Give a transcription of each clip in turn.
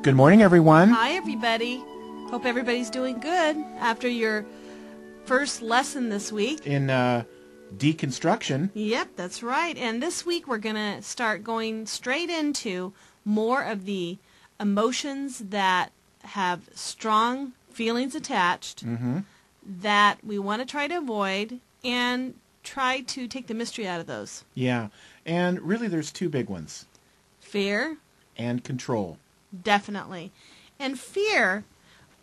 Good morning, everyone. Hi, everybody. Hope everybody's doing good after your first lesson this week. In deconstruction. Yep, that's right. And this week we're going to start going straight into more of the emotions that have strong feelings attached that we want to try to avoid and try to take the mystery out of those. Yeah, and really there's two big ones. Fear. And control. Definitely. And fear,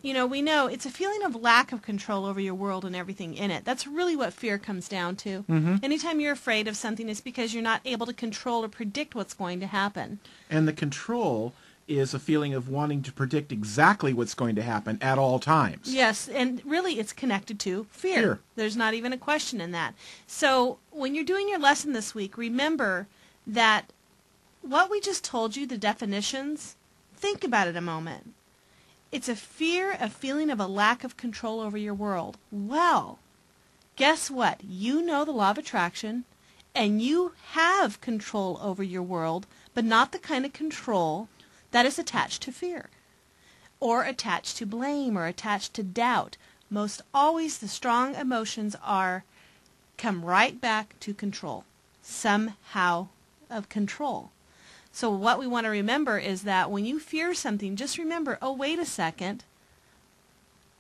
we know it's a feeling of lack of control over your world and everything in it. That's really what fear comes down to. Anytime you're afraid of something, it's because you're not able to control or predict what's going to happen. And the control is a feeling of wanting to predict exactly what's going to happen at all times. Yes, and really it's connected to fear. There's not even a question in that. So when you're doing your lesson this week, remember that what we just told you, the definitions, think about it a moment. It's a feeling of a lack of control over your world. Well, guess what? You know the law of attraction, and you have control over your world, but not the kind of control that is attached to fear, or attached to blame, or attached to doubt. Most always the strong emotions come right back to control, somehow of control. So what we want to remember is that when you fear something, just remember, oh, wait a second,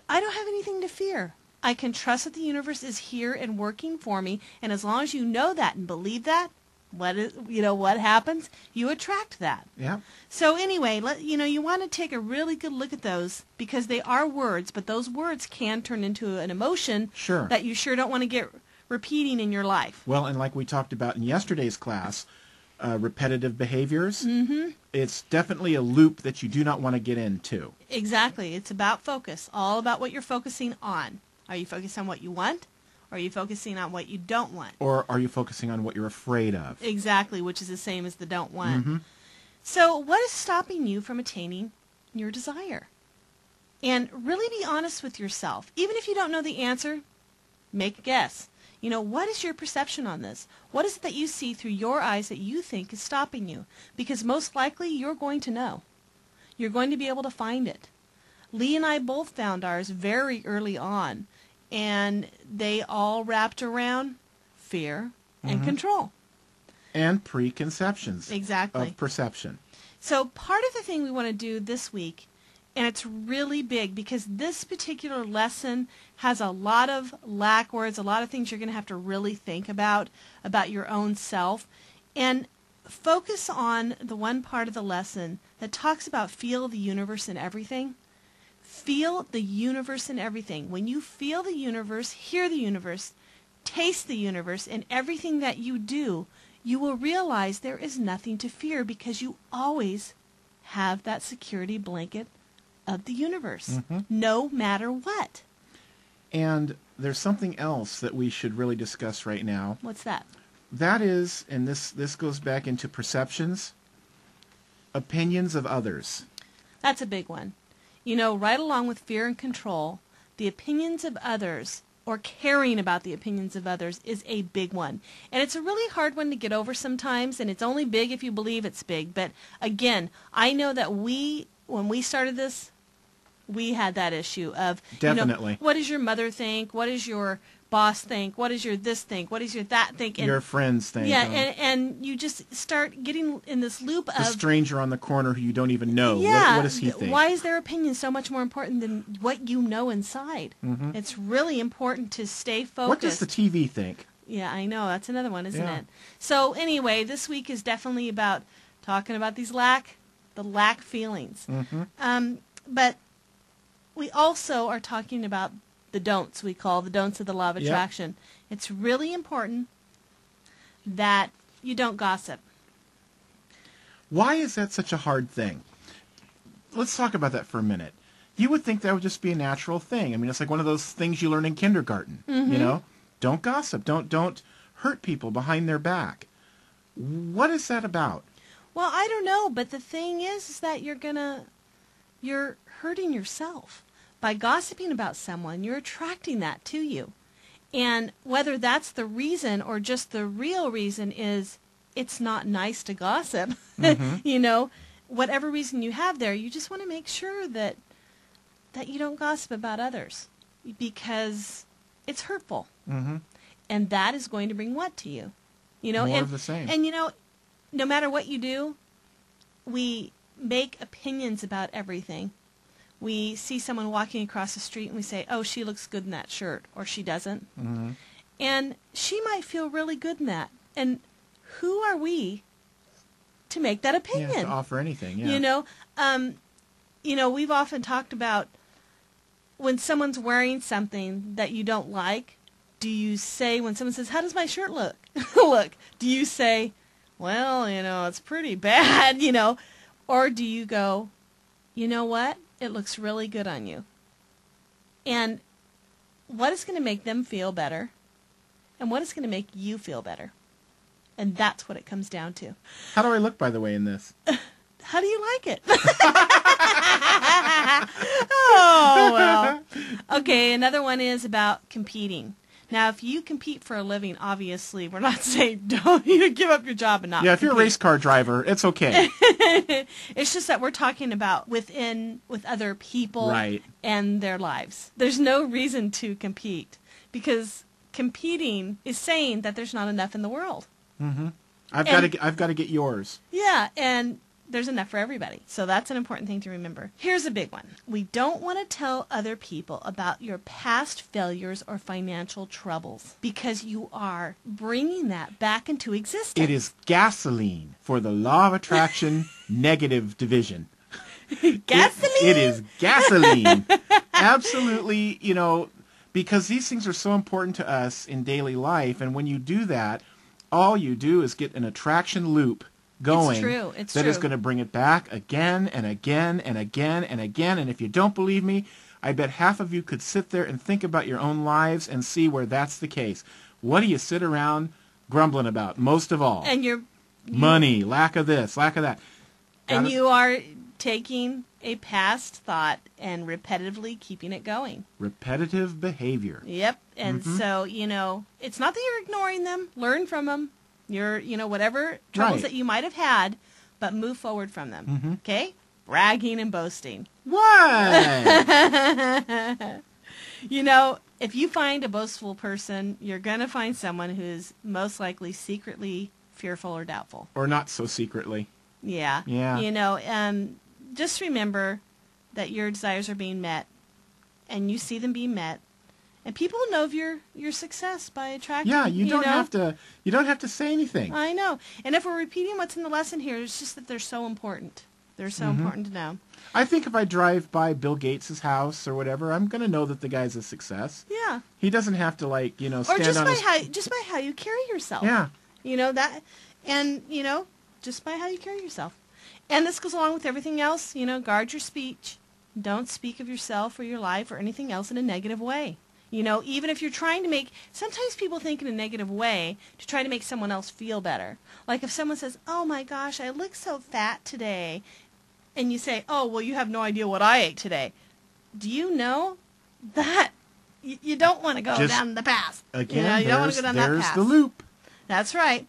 I don't have anything to fear. I can trust that the universe is here and working for me, and as long as you know that and believe that, what happens? You attract that. Yeah. So anyway, you want to take a really good look at those because they are words, but those words can turn into an emotion that you sure don't want to get repeating in your life. Well, and like we talked about in yesterday's class, repetitive behaviors, it's definitely a loop that you do not want to get into. Exactly. It's about focus, all about what you're focusing on. Are you focused on what you want? Or are you focusing on what you don't want? Or are you focusing on what you're afraid of? Exactly, which is the same as the don't want. So what is stopping you from attaining your desire? And really be honest with yourself. Even if you don't know the answer, make a guess. What is your perception on this? What is it that you see through your eyes that you think is stopping you? Because most likely you're going to know. You're going to be able to find it. Lee and I both found ours very early on, and they all wrapped around fear and control. And preconceptions of perception. So part of the thing we want to do this week, and it's really big because this particular lesson has a lot of lack words, a lot of things you're going to have to really think about your own self. And focus on the one part of the lesson that talks about feel the universe in everything. Feel the universe in everything. When you feel the universe, hear the universe, taste the universe in everything that you do, you will realize there is nothing to fear because you always have that security blanket of the universe, no matter what. And there's something else that we should really discuss right now. What's that? That is, and this goes back into perceptions, opinions of others. That's a big one. Right along with fear and control, the opinions of others, or caring about the opinions of others, is a big one. And it's a really hard one to get over sometimes, and it's only big if you believe it's big. But again, I know that when we started this, we had that issue of, definitely. What does your mother think? What does your boss think? What does your this think? What does your that think? And your friends think. Yeah, and you just start getting in this loop of... The stranger on the corner who you don't even know. Yeah, what does he think? Why is their opinion so much more important than what you know inside? It's really important to stay focused. What does the TV think? Yeah, I know. That's another one, isn't it? So anyway, this week is definitely about talking about the lack feelings. But we also are talking about the don'ts, we call the don'ts of the law of attraction. It's really important that you don't gossip. Why is that such a hard thing? Let's talk about that for a minute. You would think that would just be a natural thing. I mean, it's like one of those things you learn in kindergarten. Don't gossip. Don't hurt people behind their back. What is that about? Well, I don't know, but the thing is that you're hurting yourself. By gossiping about someone, you're attracting that to you. And whether that's the reason or just the real reason is it's not nice to gossip. whatever reason you have there, you just want to make sure that you don't gossip about others, because it's hurtful. Mm-hmm. And that is going to bring what to you? More of the same. And, no matter what you do, we make opinions about everything. We see someone walking across the street and we say, oh, she looks good in that shirt, or she doesn't. Mm-hmm. And she might feel really good in that. And who are we to make that opinion? Yeah, to offer anything, yeah. We've often talked about when someone's wearing something that you don't like, do you say, when someone says, how does my shirt look? Do you say, well, it's pretty bad, or do you go, you know what? It looks really good on you. And what is going to make them feel better? And what is going to make you feel better? And that's what it comes down to. How do I look, by the way, in this? How do you like it? Oh, well. Okay, another one is about competing. Now, if you compete for a living, obviously, we're not saying don't give up your job and not if you're a race car driver, it's okay. It's just that we're talking about with other people and their lives. There's no reason to compete, because competing is saying that there's not enough in the world. Mm-hmm. I've got to get yours. Yeah, and there's enough for everybody. So that's an important thing to remember. Here's a big one. We don't want to tell other people about your past failures or financial troubles, because you are bringing that back into existence. It is gasoline for the law of attraction negative division. Gasoline? It is gasoline. Absolutely, because these things are so important to us in daily life, and when you do that, all you do is get an attraction loop going. It's that true. is going to bring it back again and again and again and again. And if you don't believe me, I bet half of you could sit there and think about your own lives and see where that's the case. What do you sit around grumbling about most of all? And you money, lack of this, lack of that. And you are taking a past thought and repetitively keeping it going. Repetitive behavior. Yep. And so, it's not that you're ignoring them. Learn from them. Whatever troubles that you might have had, but move forward from them. Mm-hmm. Okay? Bragging and boasting. What? If you find a boastful person, you're going to find someone who's most likely secretly fearful or doubtful. Or not so secretly. Yeah. Yeah. Just remember that your desires are being met, and you see them being met, and people know of your success by attracting. Yeah, you don't have to say anything. I know. And if we're repeating what's in the lesson here, it's just that they're so important. They're so important to know. I think if I drive by Bill Gates' house or whatever, I'm going to know that the guy's a success. Yeah. He doesn't have to stand or just on just by how you carry yourself. Yeah. Just by how you carry yourself. And this goes along with everything else. Guard your speech. Don't speak of yourself or your life or anything else in a negative way. Even if you're trying to sometimes people think in a negative way to try to make someone else feel better. Like if someone says, oh my gosh, I look so fat today. And you say, oh, well, you have no idea what I ate today. Do you know that you don't want to go down the path? Again, you don't want to go down that path. There's the loop. That's right.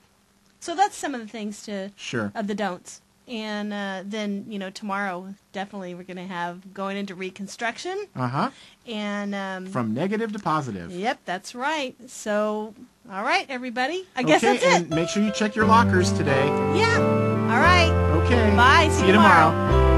So that's some of the things of the don'ts. And then, tomorrow, definitely we're going to have going into reconstruction. Uh-huh. And from negative to positive. Yep, that's right. So, all right, everybody. I guess that's it. And make sure you check your lockers today. Yeah. All right. Okay. Bye. See you tomorrow.